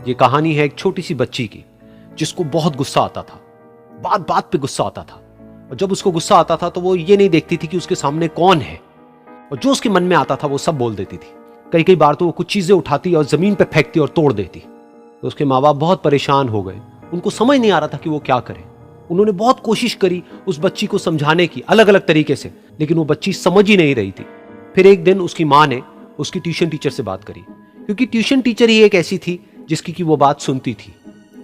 ये कहानी है एक छोटी सी बच्ची की जिसको बहुत गुस्सा आता था, बात बात पे गुस्सा आता था। और जब उसको गुस्सा आता था तो वो ये नहीं देखती थी कि उसके सामने कौन है, और जो उसके मन में आता था वो सब बोल देती थी। कई कई बार तो वो कुछ चीजें उठाती और जमीन पे फेंकती और तोड़ देती। तो उसके माँ बाप बहुत परेशान हो गए, उनको समझ नहीं आ रहा था कि वो क्या करे। उन्होंने बहुत कोशिश करी उस बच्ची को समझाने की अलग अलग तरीके से, लेकिन वो बच्ची समझ ही नहीं रही थी। फिर एक दिन उसकी माँ ने उसकी ट्यूशन टीचर से बात करी, क्योंकि ट्यूशन टीचर ही एक ऐसी थी जिसकी कि वो बात सुनती थी।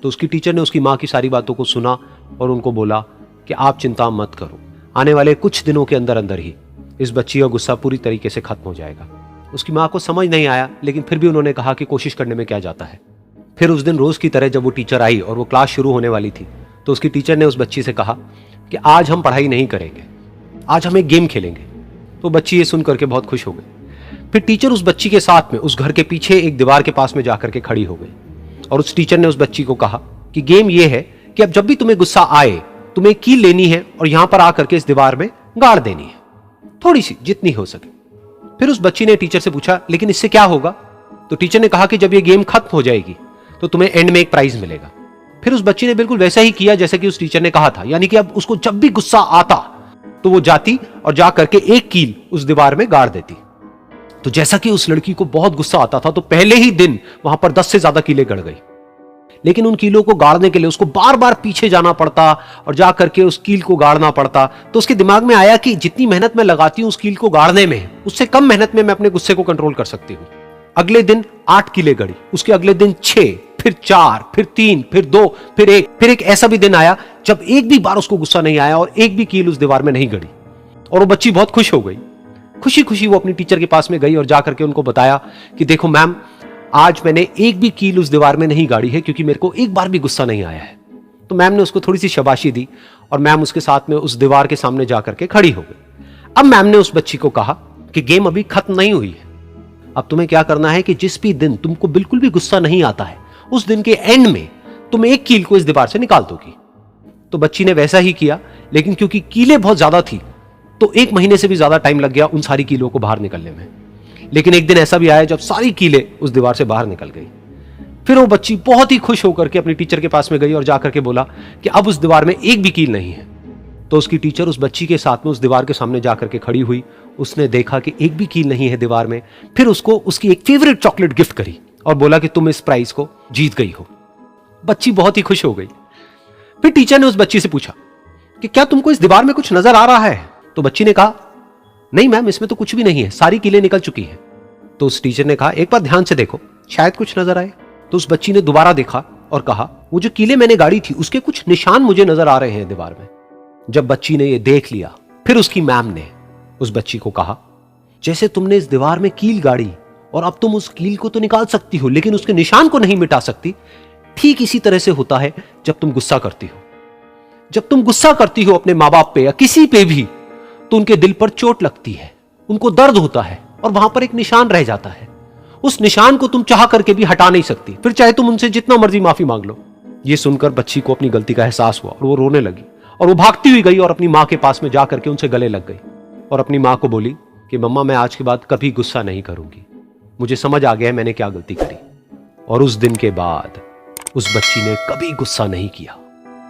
तो उसकी टीचर ने उसकी माँ की सारी बातों को सुना और उनको बोला कि आप चिंता मत करो, आने वाले कुछ दिनों के अंदर अंदर ही इस बच्ची का गुस्सा पूरी तरीके से खत्म हो जाएगा। उसकी माँ को समझ नहीं आया, लेकिन फिर भी उन्होंने कहा कि कोशिश करने में क्या जाता है। फिर उस दिन रोज की तरह जब वो टीचर आई और वो क्लास शुरू होने वाली थी, तो उसकी टीचर ने उस बच्ची से कहा कि आज हम पढ़ाई नहीं करेंगे, आज हम एक गेम खेलेंगे। तो बच्ची ये सुन करके बहुत खुश हो गई। फिर टीचर उस बच्ची के साथ में उस घर के पीछे एक दीवार के पास में जाकर के खड़ी हो गई और उस टीचर ने उस बच्ची को कहा कि गेम ये है कि अब जब भी तुम्हें गुस्सा आए, तुम्हें कील लेनी है और यहां पर आकर के इस दीवार में गाड़ देनी है, थोड़ी सी, जितनी हो सके। फिर उस बच्ची ने टीचर से पूछा, लेकिन इससे क्या होगा? तो टीचर ने कहा कि जब ये गेम खत्म हो जाएगी तो तुम्हें एंड में एक प्राइज मिलेगा। फिर उस बच्ची ने बिल्कुल वैसा ही किया जैसे कि उस टीचर ने कहा था, यानी कि अब उसको जब भी गुस्सा आता तो वो जाती और जा करके एक कील उस दीवार में गाड़ देती। तो जैसा कि उस लड़की को बहुत गुस्सा आता था, तो पहले ही दिन वहां पर 10 से ज्यादा कीलें गड़ गई। लेकिन उन कीलों को गाड़ने के लिए उसको बार बार पीछे जाना पड़ता और जा करके उस कील को गाड़ना पड़ता। तो उसके दिमाग में आया कि जितनी मेहनत मैं लगाती हूं उस कील को गाड़ने में, उससे कम मेहनत में मैं अपने गुस्से को कंट्रोल कर सकती हूं। अगले दिन 8 कीलें गड़ी, उसके अगले दिन 6, फिर 4, फिर 3, फिर 2, फिर 1। फिर एक ऐसा भी दिन आया जब एक भी बार उसको गुस्सा नहीं आया और एक भी कील उस दीवार में नहीं गड़ी, और वो बच्ची बहुत खुश हो गई। खुशी खुशी वो अपनी टीचर के पास में गई और जाकर के उनको बताया कि देखो मैम, आज मैंने एक भी कील उस दीवार में नहीं गाड़ी है क्योंकि मेरे को एक बार भी गुस्सा नहीं आया है। तो मैम ने उसको थोड़ी सी शाबाशी दी और मैम उसके साथ में उस दीवार के सामने जाकर के खड़ी हो गई। अब मैम ने उस बच्ची को कहा कि गेम अभी खत्म नहीं हुई है, अब तुम्हें क्या करना है कि जिस भी दिन तुमको बिल्कुल भी गुस्सा नहीं आता है, उस दिन के एंड में तुम एक कील को इस दीवार से निकाल दोगी। तो बच्ची ने वैसा ही किया, लेकिन क्योंकि कीलें बहुत ज्यादा थी तो 1 महीने से भी ज्यादा टाइम लग गया उन सारी कीलों को बाहर निकलने में। लेकिन एक दिन ऐसा भी आया जब सारी कीलें उस दीवार से बाहर निकल गई। फिर वो बच्ची बहुत ही खुश होकर के अपनी टीचर के पास में गई और जाकर के बोला कि अब उस दीवार में एक भी कील नहीं है। तो उसकी टीचर उस बच्ची के साथ में उस दीवार के सामने जाकर के खड़ी हुई। उसने देखा कि एक भी कील नहीं है दीवार में। फिर उसको उसकी एक फेवरेट चॉकलेट गिफ्ट करी और बोला कि तुम इस प्राइज को जीत गई हो। बच्ची बहुत ही खुश हो गई। फिर टीचर ने उस बच्ची से पूछा कि क्या तुमको इस दीवार में कुछ नजर आ रहा है? तो बच्ची ने कहा, नहीं मैम, इसमें तो कुछ भी नहीं है, सारी कीलें निकल चुकी हैं। तो उस टीचर ने कहा, एक बार ध्यान से देखो, शायद कुछ नजर आए। तो उस बच्ची ने दोबारा देखा और कहा, वो जो कीलें मैंने गाड़ी थी उसके कुछ निशान मुझे नजर आ रहे हैं दीवार में। जब बच्ची ने ये देख लिया, फिर उसकी मैम ने उस बच्ची को कहा, जैसे तुमने इस दीवार में कील गाड़ी और अब तुम उस कील को तो निकाल सकती हो लेकिन उसके निशान को नहीं मिटा सकती, ठीक इसी तरह से होता है जब तुम गुस्सा करती हो। जब तुम गुस्सा करती हो अपने माँ बाप पे या किसी पे भी, तो उनके दिल पर चोट लगती है, उनको दर्द होता है और वहां पर एक निशान रह जाता है। उस निशान को तुम चाह करके भी हटा नहीं सकती, फिर चाहे तुम उनसे जितना मर्जी माफी मांग लो। ये सुनकर बच्ची को अपनी गलती का एहसास हुआ और वो रोने लगी और वो भागती हुई गई और अपनी माँ के पास में जाकर के उनसे गले लग गई और अपनी माँ को बोली कि मम्मा, मैं आज के बाद कभी गुस्सा नहीं करूंगी, मुझे समझ आ गया है मैंने क्या गलती करी। और उस दिन के बाद उस बच्ची ने कभी गुस्सा नहीं किया।